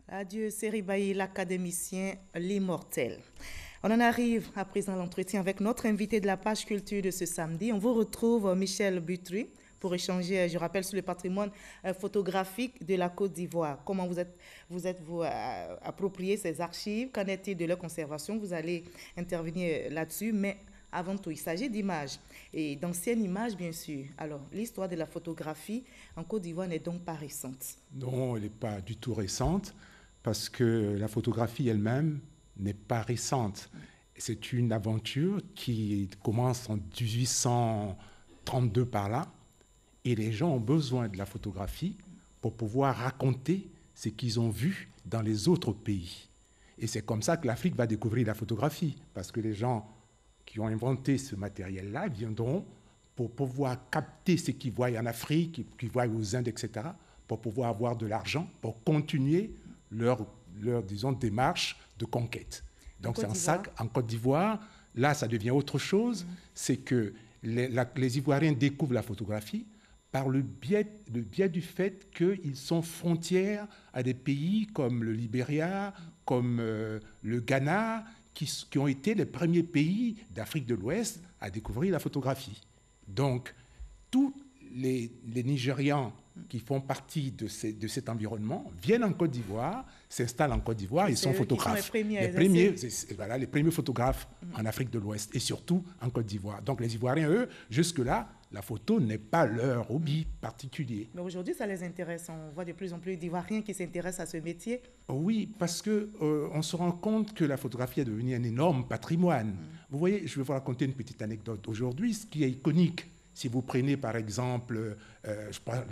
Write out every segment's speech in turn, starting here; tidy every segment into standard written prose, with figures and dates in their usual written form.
Adieu, Seribaï, l'académicien, l'immortel. On en arrive à présent à l'entretien avec notre invité de la page culture de ce samedi. On vous retrouve Michel Butry pour échanger, je rappelle, sur le patrimoine photographique de la Côte d'Ivoire. Comment vous approprié ces archives? Qu'en est-il de leur conservation? Vous allez intervenir là-dessus, mais avant tout, il s'agit d'images, et d'anciennes images, bien sûr. Alors, l'histoire de la photographie en Côte d'Ivoire n'est donc pas récente? Non, elle n'est pas du tout récente, parce que la photographie elle-même n'est pas récente. C'est une aventure qui commence en 1832 par là, et les gens ont besoin de la photographie pour pouvoir raconter ce qu'ils ont vu dans les autres pays. Et c'est comme ça que l'Afrique va découvrir la photographie, parce que les gens qui ont inventé ce matériel-là viendront pour pouvoir capter ce qu'ils voient en Afrique, qu'ils voient aux Indes, etc., pour pouvoir avoir de l'argent, pour continuer leur disons, démarche de conquête. Donc c'est en ça qu'en Côte d'Ivoire, là, ça devient autre chose, c'est que les Ivoiriens découvrent la photographie par le biais du fait qu'ils sont frontières à des pays comme le Libéria, comme le Ghana, qui ont été les premiers pays d'Afrique de l'Ouest à découvrir la photographie. Donc, tous les Nigérians qui font partie de cet environnement viennent en Côte d'Ivoire, s'installent en Côte d'Ivoire, ils sont photographes. Les premiers photographes en Afrique de l'Ouest et surtout en Côte d'Ivoire. Donc les Ivoiriens, eux, jusque-là, la photo n'est pas leur hobby particulier. Mais aujourd'hui, ça les intéresse. On voit de plus en plus d'Ivoiriens qui s'intéressent à ce métier. Oui, parce qu'on se rend compte que la photographie est devenue un énorme patrimoine. Vous voyez, je vais vous raconter une petite anecdote. Aujourd'hui, ce qui est iconique, si vous prenez par exemple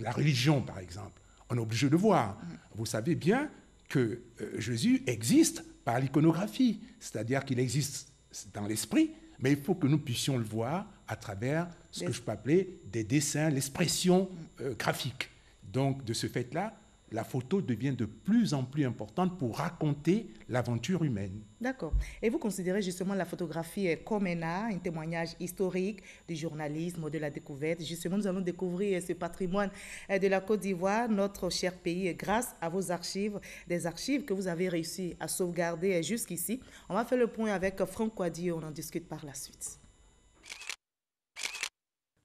la religion, par exemple, on est obligé de voir. Vous savez bien que Jésus existe par l'iconographie, c'est-à-dire qu'il existe dans l'esprit, mais il faut que nous puissions le voir à travers ce que je peux appeler des dessins, l'expression graphique. Donc, de ce fait-là, la photo devient de plus en plus importante pour raconter l'aventure humaine. D'accord. Et vous considérez justement la photographie comme un art, un témoignage historique du journalisme, de la découverte. Justement, nous allons découvrir ce patrimoine de la Côte d'Ivoire, notre cher pays, grâce à vos archives, des archives que vous avez réussi à sauvegarder jusqu'ici. On va faire le point avec Franck Kouadi, on en discute par la suite.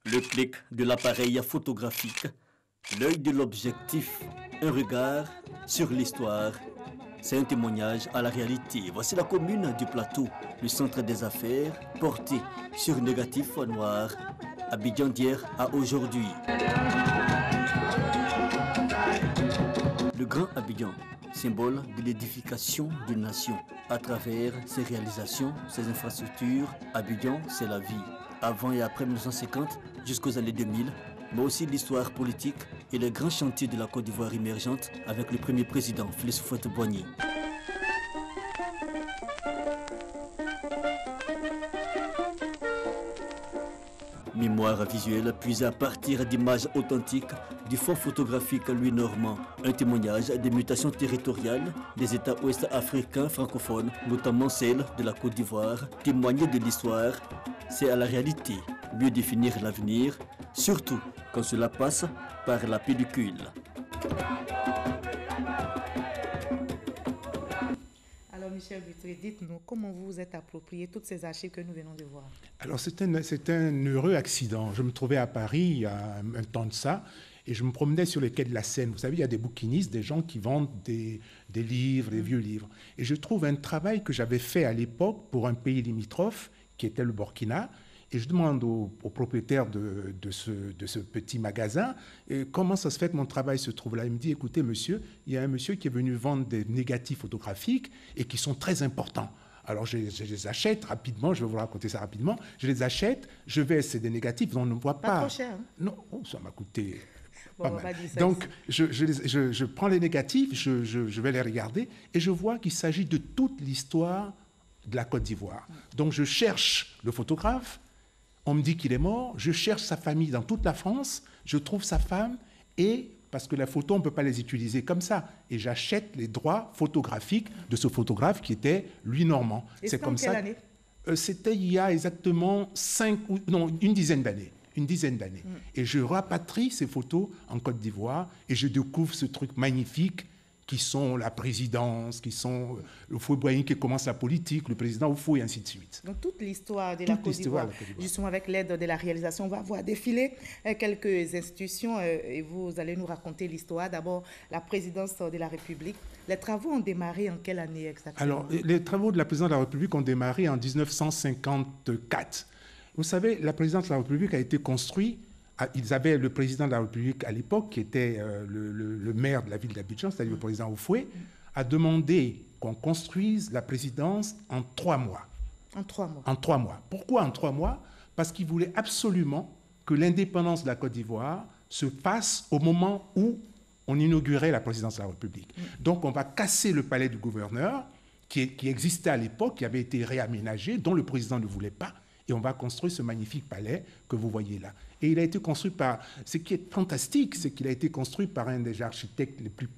Le clic de l'appareil photographique, l'œil de l'objectif, un regard sur l'histoire. C'est un témoignage à la réalité. Voici la commune du Plateau, le centre des affaires, porté sur négatif noir. Abidjan d'hier à aujourd'hui. Le Grand Abidjan, symbole de l'édification d'une nation. À travers ses réalisations, ses infrastructures, Abidjan, c'est la vie. Avant et après 1950, jusqu'aux années 2000, mais aussi l'histoire politique et les grands chantiers de la Côte d'Ivoire émergente avec le premier président Félix Houphouët-Boigny. Mémoire visuelle puisée à partir d'images authentiques du fond photographique Louis Normand, un témoignage des mutations territoriales des États ouest africains francophones, notamment celle de la Côte d'Ivoire. Témoigner de l'histoire, c'est à la réalité mieux définir l'avenir, surtout quand cela passe par la pellicule. Alors Michel Butry, dites-nous comment vous vous êtes approprié toutes ces archives que nous venons de voir. Alors c'est un heureux accident. Je me trouvais à Paris il y a un temps de ça et je me promenais sur les quais de la Seine. Vous savez, il y a des bouquinistes, des gens qui vendent des livres, des vieux livres. Et je trouve un travail que j'avais fait à l'époque pour un pays limitrophe qui était le Burkina. Et je demande au propriétaire de ce petit magasin comment ça se fait que mon travail se trouve là. Il me dit, écoutez, monsieur, il y a un monsieur qui est venu vendre des négatifs photographiques et qui sont très importants. Alors, je les achète rapidement, je vais vous raconter ça rapidement. Je les achète, je vais, c'est des négatifs, on ne voit pas. Pas trop cher. Hein? Non, ça m'a coûté pas mal. Ça, donc, je prends les négatifs, je vais les regarder et je vois qu'il s'agit de toute l'histoire de la Côte d'Ivoire. Donc, je cherche le photographe. On me dit qu'il est mort, je cherche sa famille dans toute la France, je trouve sa femme, et parce que les photos, on ne peut pas les utiliser comme ça, et j'achète les droits photographiques de ce photographe qui était Louis Normand. C'est comme ça. Quelle année ? C'était il y a exactement une dizaine d'années. Et je rapatrie ces photos en Côte d'Ivoire, et je découvre ce truc magnifique qui sont la présidence, qui sont le Houphouët-Boigny qui commence la politique, le président Houphouët et ainsi de suite. Donc toute l'histoire de la Côte d'Ivoire, justement avec l'aide de la réalisation, on va voir défiler quelques institutions et vous allez nous raconter l'histoire. D'abord, la présidence de la République. Les travaux ont démarré en quelle année exactement? Alors, les travaux de la présidence de la République ont démarré en 1954. Vous savez, la présidence de la République a été construite. Ils avaient le président de la République à l'époque, qui était le maire de la ville d'Abidjan, c'est-à-dire le président Houphouët, a demandé qu'on construise la présidence en 3 mois. En 3 mois. En 3 mois. Pourquoi en 3 mois? Parce qu'il voulait absolument que l'indépendance de la Côte d'Ivoire se fasse au moment où on inaugurait la présidence de la République. Donc on va casser le palais du gouverneur, qui existait à l'époque, qui avait été réaménagé, dont le président ne voulait pas, et on va construire ce magnifique palais que vous voyez là. Et il a été construit par... Ce qui est fantastique, c'est qu'il a été construit par un des architectes les plus...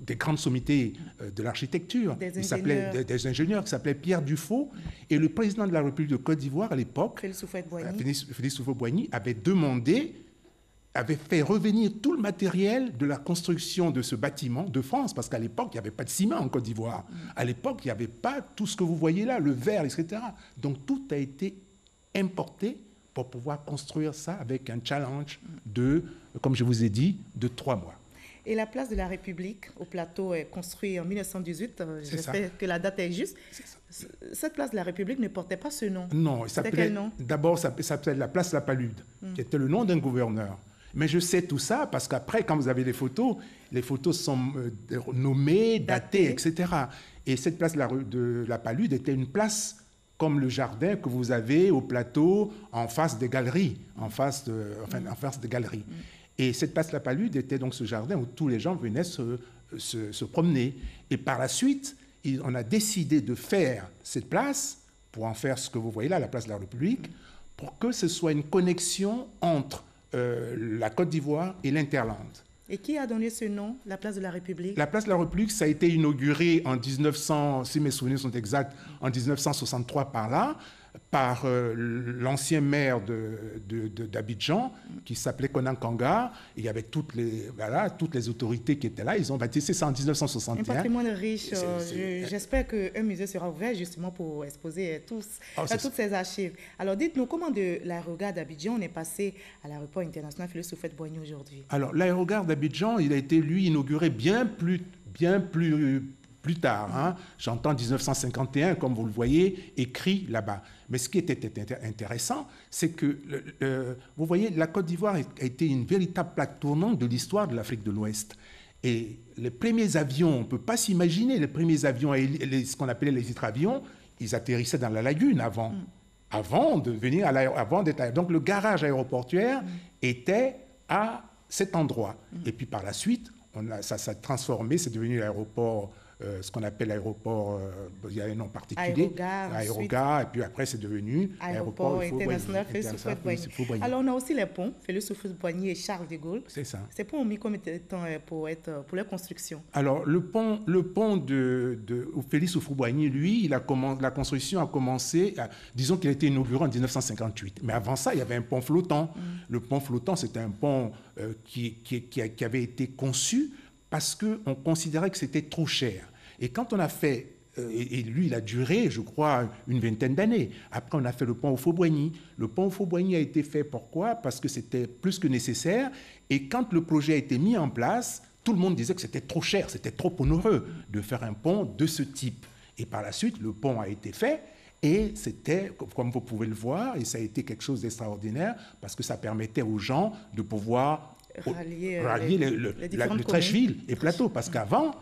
des grandes sommités de l'architecture. Des ingénieurs qui s'appelait Pierre Dufaux. Et le président de la République de Côte d'Ivoire à l'époque, Félix Houphouët-Boigny, avait demandé, avait fait revenir tout le matériel de la construction de ce bâtiment de France, parce qu'à l'époque, il n'y avait pas de ciment en Côte d'Ivoire. À l'époque, il n'y avait pas tout ce que vous voyez là, le verre, etc. Donc tout a été importé pour pouvoir construire ça avec un challenge de, comme je vous ai dit, de 3 mois. Et la place de la République au plateau est construite en 1918. J'espère que la date est juste. Cette place de la République ne portait pas ce nom. Non, c'était quel nom? D'abord, ça s'appelait la place La Palude, qui était le nom d'un gouverneur. Mais je sais tout ça parce qu'après, quand vous avez les photos sont nommées, datées, etc. Et cette place de la Palude était une place comme le jardin que vous avez au plateau en face des galeries, en face des galeries. Et cette place La Palude était donc ce jardin où tous les gens venaient se promener. Et par la suite, on a décidé de faire cette place, pour en faire ce que vous voyez là, la place de la République, pour que ce soit une connexion entre la Côte d'Ivoire et l'Interland. Et qui a donné ce nom, la place de la République? La place de la République, ça a été inauguré en 1900, si mes souvenirs sont exacts, en 1963 par là, par l'ancien maire d'Abidjan, qui s'appelait Konan Kanga. Il y avait toutes les autorités qui étaient là. Ils ont bâti ça en 1961. Un patrimoine riche. J'espère qu'un musée sera ouvert justement pour exposer toutes ces archives. Alors dites-nous, comment de l'aérogare d'Abidjan, on est passé à l'aéroport international Félix Houphouët-Boigny aujourd'hui? Alors l'aérogare d'Abidjan, il a été, lui, inauguré bien plus tard, hein. J'entends 1951, comme vous le voyez, écrit là-bas. Mais ce qui était intéressant, c'est que, vous voyez, la Côte d'Ivoire a été une véritable plaque tournante de l'histoire de l'Afrique de l'Ouest. Et les premiers avions, on ne peut pas s'imaginer, les premiers avions, ce qu'on appelait les hydravions, ils atterrissaient dans la lagune avant de venir avant d'être... Donc le garage aéroportuaire était à cet endroit. Et puis par la suite, ça s'est transformé, c'est devenu l'aéroport... ce qu'on appelle l'aéroport, il y a un nom particulier, aérogare, et puis après c'est devenu aéroport international Félix Houphouët-Boigny. Alors on a aussi les ponts, Félix Houphouët-Boigny et Charles de Gaulle. C'est ça. Ces ponts ont mis combien de temps pour la construction? Alors le pont de Félix Houphouët-Boigny, lui, la construction a commencé, disons qu'il a été inauguré en 1958. Mais avant ça, il y avait un pont flottant. Le pont flottant, c'était un pont qui avait été conçu parce qu'on considérait que c'était trop cher. Et quand on a fait, et lui, il a duré, je crois, une vingtaine d'années. Après, on a fait le pont Houphouët-Boigny. Le pont Houphouët-Boigny a été fait, pourquoi? Parce que c'était plus que nécessaire. Et quand le projet a été mis en place, tout le monde disait que c'était trop cher, c'était trop onéreux de faire un pont de ce type. Et par la suite, le pont a été fait. Et c'était, comme vous pouvez le voir, et ça a été quelque chose d'extraordinaire, parce que ça permettait aux gens de pouvoir rallier le Treichville et Plateau. Parce qu'avant,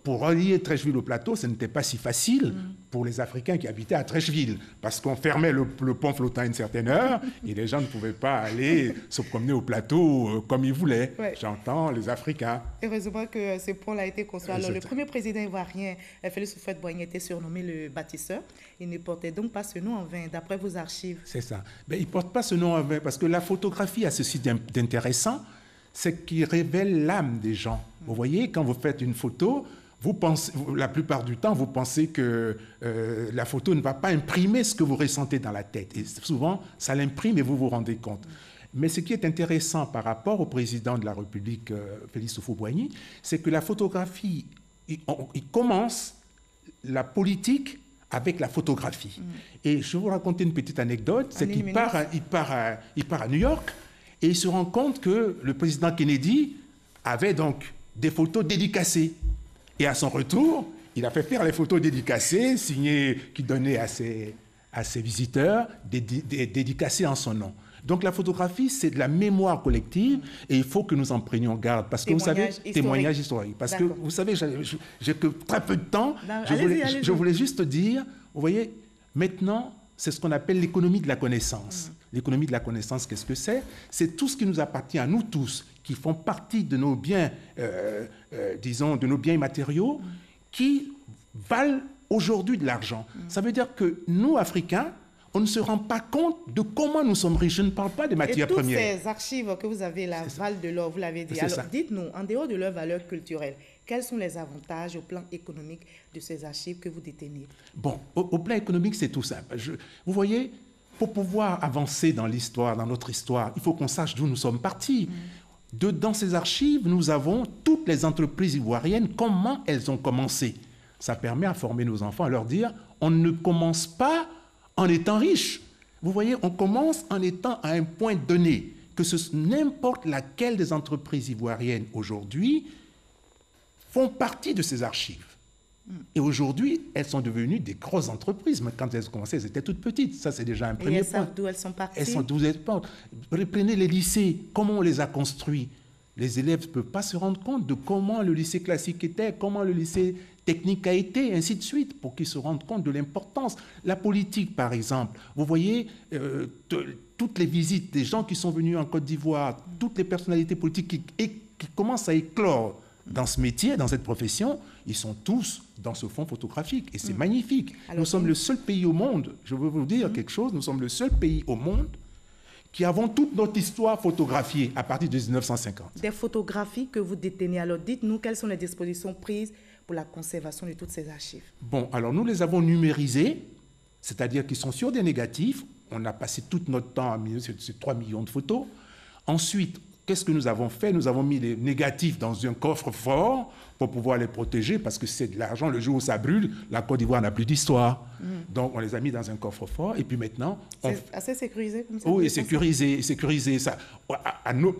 pour relier Treichville au Plateau, ce n'était pas si facile pour les Africains qui habitaient à Treichville, parce qu'on fermait le pont flottant à une certaine heure et les gens ne pouvaient pas aller se promener au Plateau comme ils voulaient. Ouais. J'entends les Africains. Heureusement que ce pont a été construit. Alors, le premier président ivoirien, Félix Houphouët-Boigny, était surnommé le bâtisseur. Il ne portait donc pas ce nom en vain, d'après vos archives. C'est ça. Mais il ne porte pas ce nom en vain, parce que la photographie a ceci d'intéressant, c'est qu'il révèle l'âme des gens. Vous voyez, quand vous faites une photo, vous pensez, la plupart du temps, vous pensez que la photo ne va pas imprimer ce que vous ressentez dans la tête. Et souvent, ça l'imprime et vous vous rendez compte. Mais ce qui est intéressant par rapport au président de la République, Félix Houphouët-Boigny, c'est que la photographie, il commence la politique avec la photographie. Et je vais vous raconter une petite anecdote, c'est qu'il part à New York et il se rend compte que le président Kennedy avait donc des photos dédicacées. Et à son retour, il a fait faire les photos dédicacées, signées, qu'il donnait à ses visiteurs, dédicacées en son nom. Donc la photographie, c'est de la mémoire collective et il faut que nous en prenions garde. Parce que vous savez, témoignage historique. Parce que vous savez, j'ai que très peu de temps. Je voulais juste dire, vous voyez, maintenant, c'est ce qu'on appelle l'économie de la connaissance. L'économie de la connaissance, qu'est-ce que c'est? C'est tout ce qui nous appartient à nous tous, qui font partie de nos biens, disons, de nos biens immatériaux, qui valent aujourd'hui de l'argent. Ça veut dire que nous, Africains, on ne se rend pas compte de comment nous sommes riches. Je ne parle pas des matières premières. Et toutes ces archives que vous avez, la Val de l'Or, vous l'avez dit. Alors, dites-nous, en dehors de leur valeur culturelle, quels sont les avantages au plan économique de ces archives que vous détenez? Bon, au plan économique, c'est tout simple. Vous voyez, pour pouvoir avancer dans l'histoire, dans notre histoire, il faut qu'on sache d'où nous sommes partis. Dans ces archives, nous avons toutes les entreprises ivoiriennes, comment elles ont commencé. Ça permet à former nos enfants, à leur dire, on ne commence pas en étant riche. Vous voyez, on commence en étant à un point donné, que n'importe laquelle des entreprises ivoiriennes aujourd'hui font partie de ces archives. Et aujourd'hui, elles sont devenues des grosses entreprises. Mais quand elles ont commencé, elles étaient toutes petites. Ça, c'est déjà un premier point. Et elles savent d'où elles sont parties? Elles sont d'où elles partent. Prenez les lycées, comment on les a construits. Les élèves ne peuvent pas se rendre compte de comment le lycée classique était, comment le lycée technique a été, ainsi de suite, pour qu'ils se rendent compte de l'importance. La politique, par exemple, vous voyez, toutes les visites des gens qui sont venus en Côte d'Ivoire, toutes les personnalités politiques qui commencent à éclore dans ce métier, dans cette profession, ils sont tous dans ce fonds photographique. Et c'est magnifique. Alors, nous sommes le seul pays au monde, je veux vous dire quelque chose, nous sommes le seul pays au monde qui avons toute notre histoire photographiée à partir de 1950. Des photographies que vous détenez. Alors, dites-nous quelles sont les dispositions prises pour la conservation de toutes ces archives. Bon, alors nous les avons numérisées, c'est-à-dire qu'ils sont sur des négatifs. On a passé tout notre temps à ces 3 millions de photos. Ensuite, qu'est-ce que nous avons fait? Nous avons mis les négatifs dans un coffre-fort pour pouvoir les protéger parce que c'est de l'argent. Le jour où ça brûle, la Côte d'Ivoire n'a plus d'histoire. Donc, on les a mis dans un coffre-fort et puis maintenant... C'est assez sécurisé comme ça? Oui, sécurisé ça,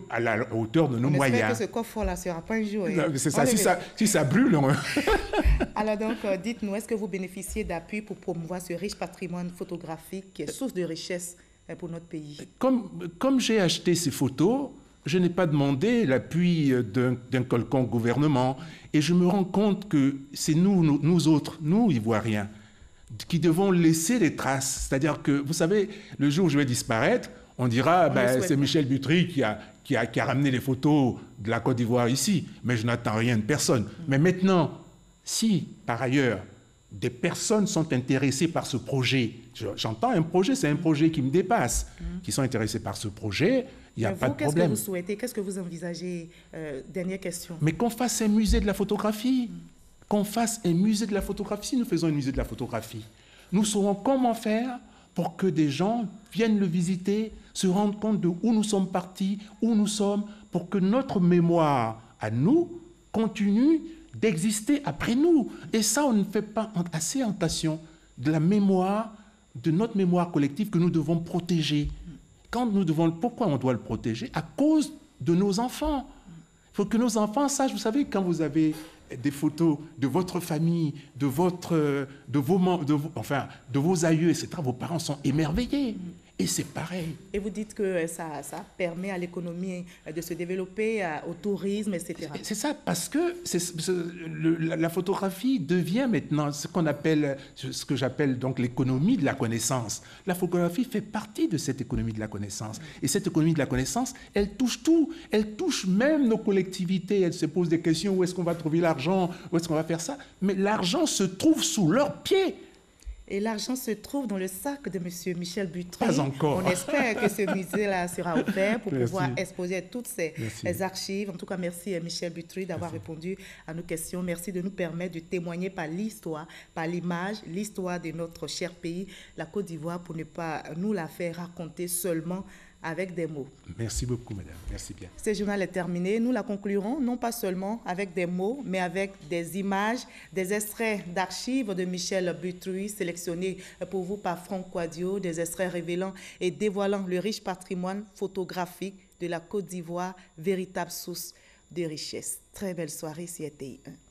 à la hauteur de nos moyens. On espère que ce coffre-fort-là ne sera pas un jour. C'est ça, si ça brûle... Alors donc, dites-nous, est-ce que vous bénéficiez d'appui pour promouvoir ce riche patrimoine photographique qui est source de richesse pour notre pays? Comme j'ai acheté ces photos, je n'ai pas demandé l'appui d'un quelconque gouvernement. Et je me rends compte que c'est nous autres, nous, Ivoiriens, qui devons laisser des traces. C'est-à-dire que, vous savez, le jour où je vais disparaître, on dira, c'est Michel Butry qui a ramené les photos de la Côte d'Ivoire ici. Mais je n'attends rien de personne. Mais maintenant, si, par ailleurs, des personnes sont intéressées par ce projet, j'entends un projet, c'est un projet qui me dépasse, qui sont intéressés par ce projet, il n'y a pas de problème. Qu'est-ce que vous souhaitez? Qu'est-ce que vous envisagez? Dernière question. Mais qu'on fasse un musée de la photographie. Qu'on fasse un musée de la photographie. Si nous faisons un musée de la photographie, nous saurons comment faire pour que des gens viennent le visiter, se rendent compte de où nous sommes partis, où nous sommes, pour que notre mémoire à nous continue d'exister après nous. Et ça, on ne fait pas assez attention de la mémoire, de notre mémoire collective que nous devons protéger. Pourquoi on doit le protéger? À cause de nos enfants. Il faut que nos enfants sachent, vous savez, quand vous avez des photos de votre famille, de vos aïeux, etc., vos parents sont émerveillés. Et c'est pareil. Et vous dites que ça permet à l'économie de se développer, au tourisme, etc. C'est ça, parce que la photographie devient maintenant ce que j'appelle donc l'économie de la connaissance. La photographie fait partie de cette économie de la connaissance. Et cette économie de la connaissance, elle touche tout. Elle touche même nos collectivités. Elle se pose des questions, où est-ce qu'on va trouver l'argent? Où est-ce qu'on va faire ça? Mais l'argent se trouve sous leurs pieds. Et l'argent se trouve dans le sac de M. Michel Butry. Pas encore. On espère que ce musée-là sera ouvert pour pouvoir exposer toutes ces archives. En tout cas, merci Michel Butry d'avoir répondu à nos questions. Merci de nous permettre de témoigner par l'histoire, par l'image, l'histoire de notre cher pays, la Côte d'Ivoire, pour ne pas nous la faire raconter seulement avec des mots. Merci beaucoup, madame. Merci bien. Ce journal est terminé. Nous la conclurons non pas seulement avec des mots, mais avec des images, des extraits d'archives de Michel Butry, sélectionnés pour vous par Franck Quadio, des extraits révélant et dévoilant le riche patrimoine photographique de la Côte d'Ivoire, véritable source de richesse. Très belle soirée, CRTI 1.